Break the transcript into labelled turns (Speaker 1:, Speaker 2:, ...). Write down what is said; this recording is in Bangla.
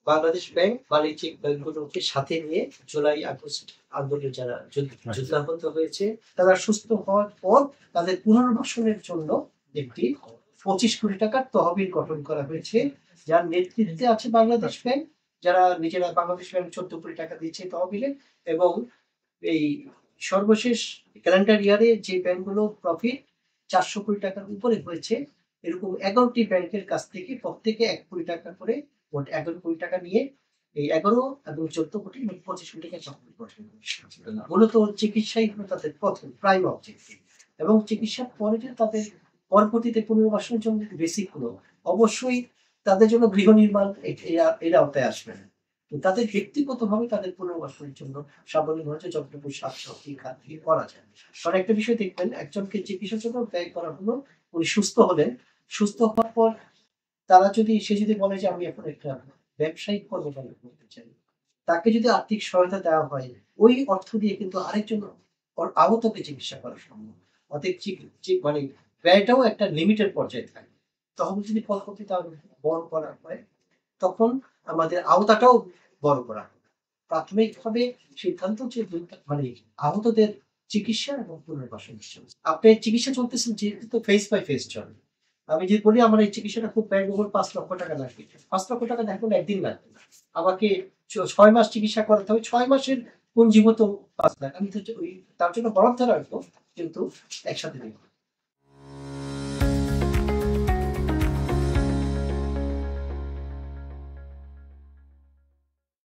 Speaker 1: বাংলাদেশ ব্যাংক বাণিজ্যিক ব্যাংকগুলোকে সাথে নিয়ে জুলাই আগস্ট আন্দোলনে যারা যুদ্ধাহত হয়েছে তারা সুস্থ হওয়ার পর তাদের পুনর্বাসনের জন্য একটি 25 কোটি টাকার তহবিল গঠন করা হয়েছে, যার নেতৃত্বে আছে বাংলাদেশ ব্যাংক, যারা নিজেরা বাংলাদেশ ব্যাংক 14 কোটি টাকা দিয়েছে তহবিলে। এবং এই সর্বশেষ ক্যালেন্ডার ইয়ারে যে ব্যাংকগুলো প্রফিট 400 কোটি টাকার উপরে হয়েছে, এরকম 11টি ব্যাংকের কাছ থেকে প্রত্যেকে 1 কোটি টাকা করে মোট 11 কোটি টাকা নিয়ে এই 11 এবং 14 কোটি 25 কোটি টাকা চক্র গঠন করেছে। মূলত চিকিৎসাই হলো তাদের প্রথম প্রাইম অবজেক্টিভ, এবং চিকিৎসার পরে যে তাদের পরবর্তীতে পুনর্বাসনের জন্য বেসিক হলো অবশ্যই তাদের জন্য গৃহ নির্মাণ এর আওতায় আসবে না। তাদের ব্যক্তিগতভাবে তাদের পুনর্বাসনের জন্য সাবলীলভাবে যতটুকু স্বাস্থ্য খাতির করা যায়। কারণ একটা বিষয় দেখবেন, একজনকে চিকিৎসার জন্য ব্যয় করা হলো, উনি সুস্থ হলেন, সুস্থ হওয়ার পর তারা যদি সে যদি বলে যে আমি এখন একটা ব্যবসায়িক কর্মকাণ্ড করতে চাই, তাকে যদি আর্থিক সহায়তা দেওয়া হয় ওই অর্থ দিয়ে কিন্তু আরেকজন আহতকে চিকিৎসা করা সম্ভব। অতএব মানে ব্যয়টাও একটা লিমিটেড পর্যায়ে থাকে। তখন যদি পরবর্তীতে বড় করা হয় তখন আমাদের আওতাটাও বড় করা হবে। প্রাথমিকভাবে সিদ্ধান্ত যে মানে আহতদের চিকিৎসা এবং পুনর্বাসন আপনার চিকিৎসা চলতেছে যেহেতু ফেস বাই ফেস চলে। আমি যদি বলি আমার এই চিকিৎসাটা খুব ব্যয়বহুল, 5 লক্ষ টাকা লাগবে, 5 লক্ষ টাকা দেখুন একদিন লাগবে না, আমাকে 6 মাস চিকিৎসা করাতে হবে, 6 মাসের পুঞ্জীভূত 5 লাখ আমি তো তার জন্য বরাদ্দ রাখবো, কিন্তু একসাথে দেবো।